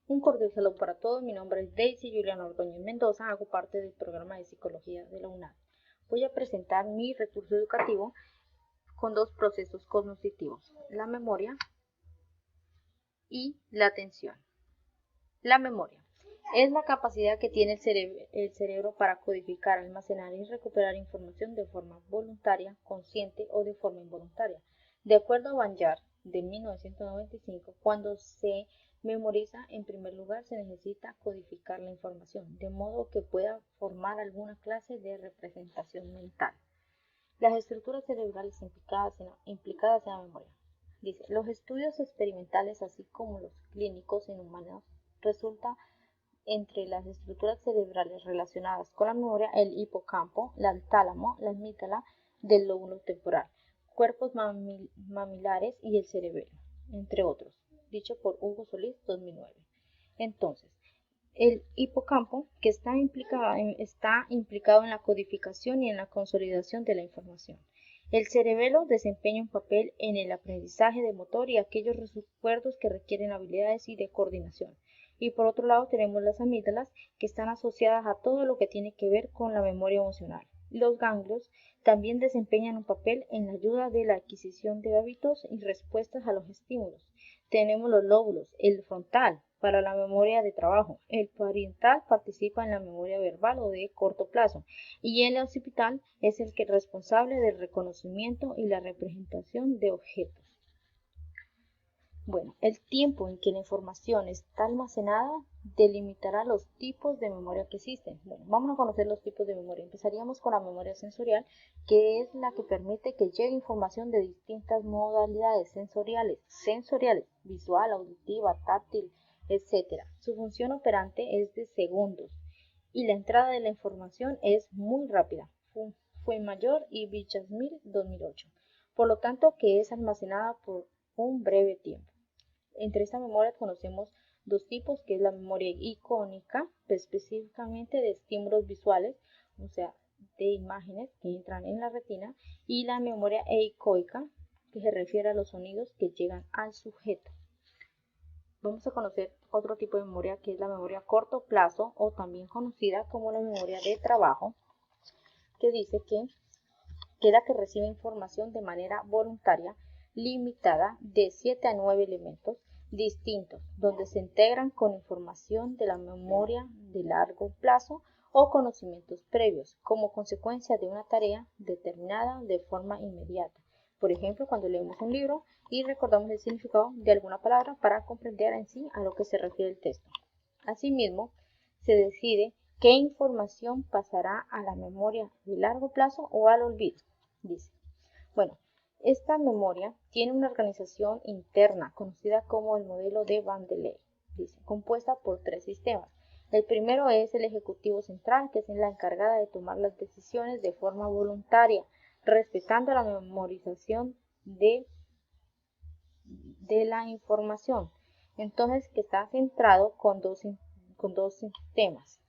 Un cordial saludo para todos, mi nombre es Daisy Juliana Ordóñez Mendoza, hago parte del programa de Psicología de la UNAM. Voy a presentar mi recurso educativo con dos procesos cognitivos, la memoria y la atención. La memoria es la capacidad que tiene el cerebro para codificar, almacenar y recuperar información de forma voluntaria, consciente o de forma involuntaria. De acuerdo a Banyard, de 1995, cuando se memoriza, en primer lugar se necesita codificar la información, de modo que pueda formar alguna clase de representación mental. Las estructuras cerebrales implicadas en la memoria. Dice, los estudios experimentales, así como los clínicos en humanos, resulta entre las estructuras cerebrales relacionadas con la memoria el hipocampo, el tálamo, la amígdala del lóbulo temporal, cuerpos mamilares y el cerebelo, entre otros, dicho por Hugo Solís, 2009. Entonces, el hipocampo, que está implicado en la codificación y en la consolidación de la información. El cerebelo desempeña un papel en el aprendizaje de motor y aquellos recuerdos que requieren habilidades y de coordinación. Y por otro lado tenemos las amígdalas, que están asociadas a todo lo que tiene que ver con la memoria emocional. Los ganglios también desempeñan un papel en la ayuda de la adquisición de hábitos y respuestas a los estímulos. Tenemos los lóbulos, el frontal para la memoria de trabajo, el parietal participa en la memoria verbal o de corto plazo, y el occipital es el que es responsable del reconocimiento y la representación de objetos. Bueno, el tiempo en que la información está almacenada delimitará los tipos de memoria que existen. Bueno, vamos a conocer los tipos de memoria. Empezaríamos con la memoria sensorial, que es la que permite que llegue información de distintas modalidades sensoriales, visual, auditiva, táctil, etc. Su función operante es de segundos y la entrada de la información es muy rápida. Fuenmayor y Bichasmil, 2008. Por lo tanto, que es almacenada por un breve tiempo. Entre esta memoria conocemos dos tipos, que es la memoria icónica, específicamente de estímulos visuales, o sea, de imágenes que entran en la retina, y la memoria eicoica, que se refiere a los sonidos que llegan al sujeto. Vamos a conocer otro tipo de memoria, que es la memoria a corto plazo, o también conocida como la memoria de trabajo, que dice que es la que recibe información de manera voluntaria, limitada, de 7 a 9 elementos distintos, donde se integran con información de la memoria de largo plazo o conocimientos previos, como consecuencia de una tarea determinada de forma inmediata. Por ejemplo, cuando leemos un libro y recordamos el significado de alguna palabra para comprender en sí a lo que se refiere el texto. Asimismo, se decide qué información pasará a la memoria de largo plazo o al olvido, dice. Bueno, esta memoria tiene una organización interna conocida como el modelo de Van der Leyen, dice, compuesta por tres sistemas. El primero es el ejecutivo central, que es la encargada de tomar las decisiones de forma voluntaria, respetando la memorización de la información. Entonces, que está centrado con dos sistemas.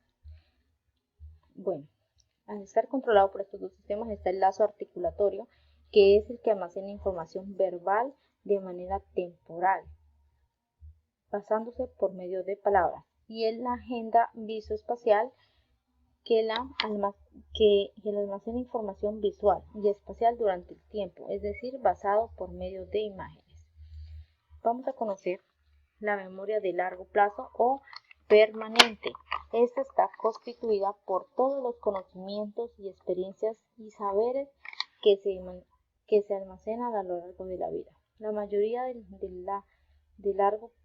Bueno, al estar controlado por estos dos sistemas está el lazo articulatorio, que es el que almacena información verbal de manera temporal, pasándose por medio de palabras, y es la agenda visoespacial, que almacena información visual y espacial durante el tiempo, es decir, basado por medio de imágenes. Vamos a conocer la memoria de largo plazo o permanente. Esta está constituida por todos los conocimientos y experiencias y saberes que se almacenan a lo largo de la vida. La mayoría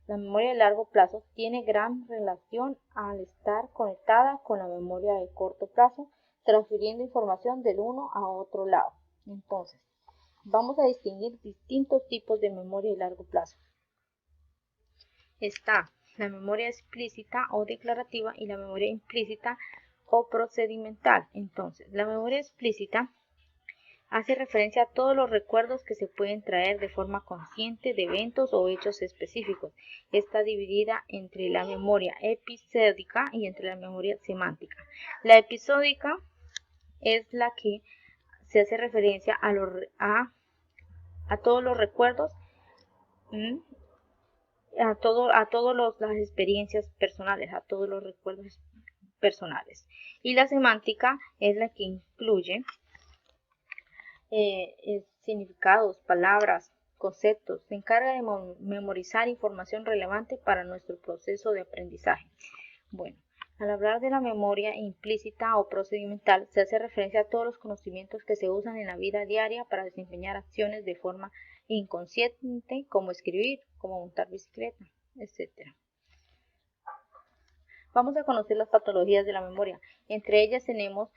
la memoria de largo plazo tiene gran relación al estar conectada con la memoria de corto plazo, transfiriendo información del uno a otro lado. Entonces, vamos a distinguir distintos tipos de memoria de largo plazo. Está la memoria explícita o declarativa y la memoria implícita o procedimental. Entonces, la memoria explícita hace referencia a todos los recuerdos que se pueden traer de forma consciente de eventos o hechos específicos. Está dividida entre la memoria episódica y entre la memoria semántica. La episódica es la que se hace referencia a todos los recuerdos a todas las experiencias personales, a todos los recuerdos personales. Y la semántica es la que incluye significados, palabras, conceptos. Se encarga de memorizar información relevante para nuestro proceso de aprendizaje. Bueno, al hablar de la memoria implícita o procedimental, se hace referencia a todos los conocimientos que se usan en la vida diaria para desempeñar acciones de forma inconsciente, como escribir, como montar bicicleta, etc. Vamos a conocer las patologías de la memoria. Entre ellas tenemos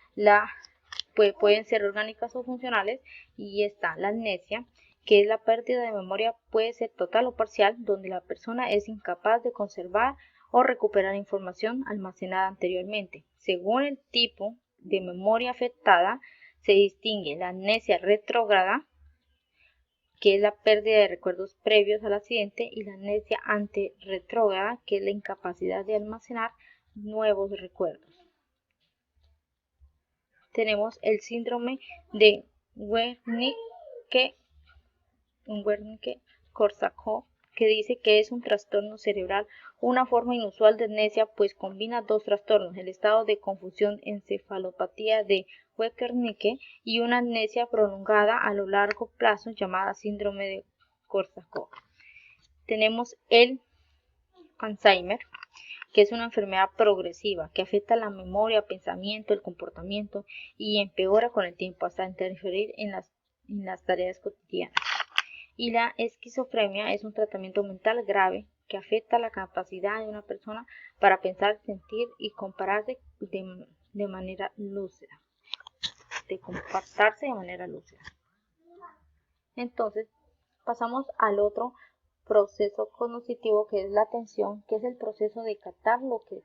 pueden ser orgánicas o funcionales, y está la amnesia, que es la pérdida de memoria, puede ser total o parcial, donde la persona es incapaz de conservar o recuperar información almacenada anteriormente. Según el tipo de memoria afectada, se distingue la amnesia retrógrada, que es la pérdida de recuerdos previos al accidente, y la amnesia anterretrógrada, que es la incapacidad de almacenar nuevos recuerdos. Tenemos el síndrome de Wernicke-Korsakoff, que dice que es un trastorno cerebral, una forma inusual de amnesia, pues combina dos trastornos: el estado de confusión encefalopatía de Wernicke y una amnesia prolongada a lo largo plazo llamada síndrome de Korsakoff. Tenemos el Alzheimer, que es una enfermedad progresiva que afecta la memoria, pensamiento, el comportamiento y empeora con el tiempo hasta interferir en las tareas cotidianas. Y la esquizofrenia es un tratamiento mental grave que afecta la capacidad de una persona para pensar, sentir y comportarse de manera lúcida. Entonces, pasamos al otro proceso cognitivo, que es la atención, que es el proceso de captar lo que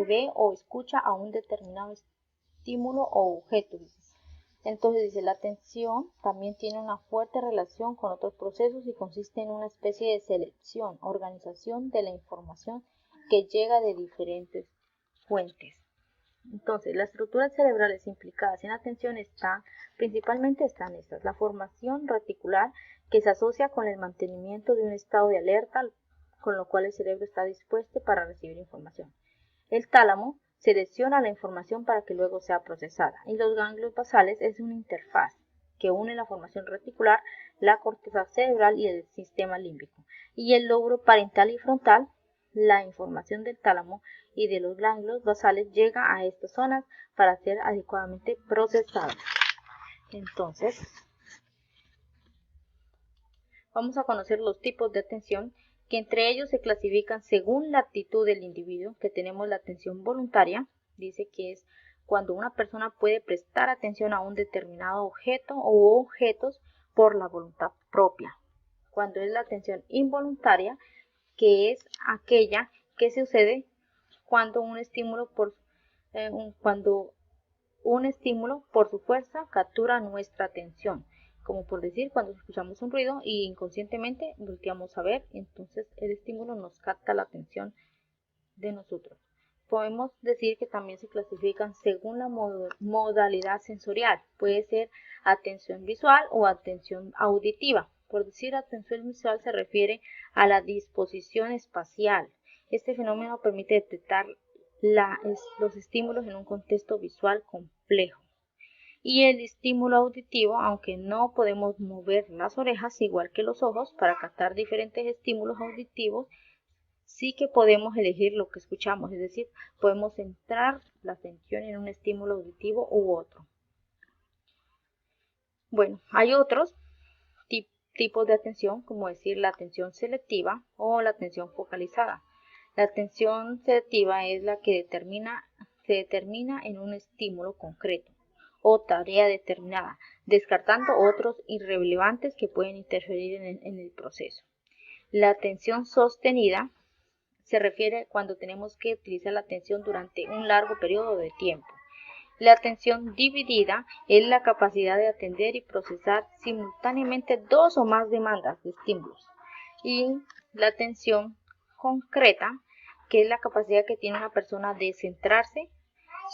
ve o escucha a un determinado estímulo o objeto. Entonces dice, la atención también tiene una fuerte relación con otros procesos y consiste en una especie de selección, organización de la información que llega de diferentes fuentes. Entonces, las estructuras cerebrales implicadas en la atención principalmente están estas: la formación reticular, que se asocia con el mantenimiento de un estado de alerta, con lo cual el cerebro está dispuesto para recibir información. El tálamo selecciona la información para que luego sea procesada, y los ganglios basales es una interfaz que une la formación reticular, la corteza cerebral y el sistema límbico. Y el lóbulo parental y frontal, la información del tálamo y de los ganglios basales llega a estas zonas para ser adecuadamente procesada. Entonces, vamos a conocer los tipos de atención, que entre ellos se clasifican según la actitud del individuo, que tenemos la atención voluntaria, dice que es cuando una persona puede prestar atención a un determinado objeto o objetos por la voluntad propia. Cuando es la atención involuntaria, que es aquella que sucede cuando un estímulo por su fuerza captura nuestra atención, como por decir, cuando escuchamos un ruido y inconscientemente volteamos a ver, entonces el estímulo nos capta la atención de nosotros. Podemos decir que también se clasifican según la modalidad sensorial. Puede ser atención visual o atención auditiva. Por decir, atención visual se refiere a la disposición espacial. Este fenómeno permite detectar los estímulos en un contexto visual complejo. Y el estímulo auditivo, aunque no podemos mover las orejas igual que los ojos para captar diferentes estímulos auditivos, sí que podemos elegir lo que escuchamos, es decir, podemos centrar la atención en un estímulo auditivo u otro. Bueno, hay otros tipos de atención, como decir la atención selectiva o la atención focalizada. La atención selectiva es la que se determina en un estímulo concreto o tarea determinada, descartando otros irrelevantes que pueden interferir en el proceso. La atención sostenida se refiere cuando tenemos que utilizar la atención durante un largo periodo de tiempo. La atención dividida es la capacidad de atender y procesar simultáneamente dos o más demandas de estímulos. Y la atención concreta, que es la capacidad que tiene una persona de centrarse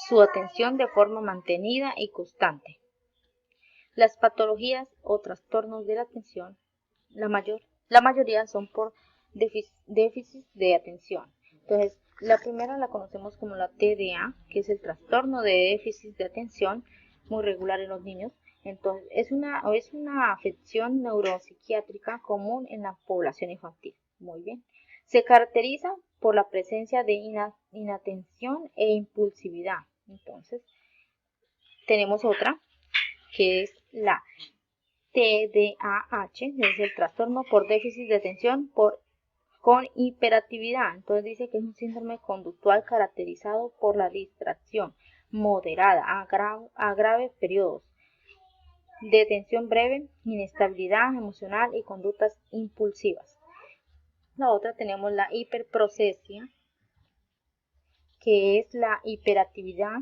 su atención de forma mantenida y constante. Las patologías o trastornos de la atención, la mayor La mayoría son por déficit de atención. Entonces, la primera la conocemos como la TDA, que es el trastorno de déficit de atención, muy regular en los niños. Entonces, es una afección neuropsiquiátrica común en la población infantil. Muy bien. Se caracteriza por la presencia de inatención e impulsividad. Entonces, tenemos otra, que es la TDAH, es el trastorno por déficit de atención con hiperactividad. Entonces dice que es un síndrome conductual caracterizado por la distracción moderada a graves periodos de atención breve, inestabilidad emocional y conductas impulsivas. La otra tenemos la hiperprocesia, que es la hiperactividad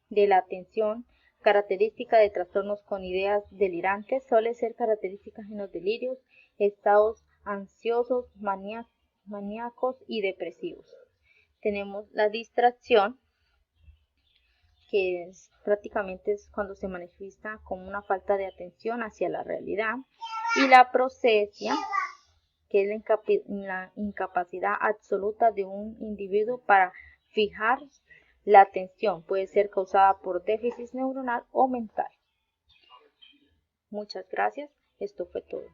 de la atención, característica de trastornos con ideas delirantes, suele ser característica en los delirios, estados ansiosos, maníacos y depresivos. Tenemos la distracción, que prácticamente es cuando se manifiesta como una falta de atención hacia la realidad, y la procesia, que es la incapacidad absoluta de un individuo para fijar la atención. Puede ser causada por déficit neuronal o mental. Muchas gracias. Esto fue todo.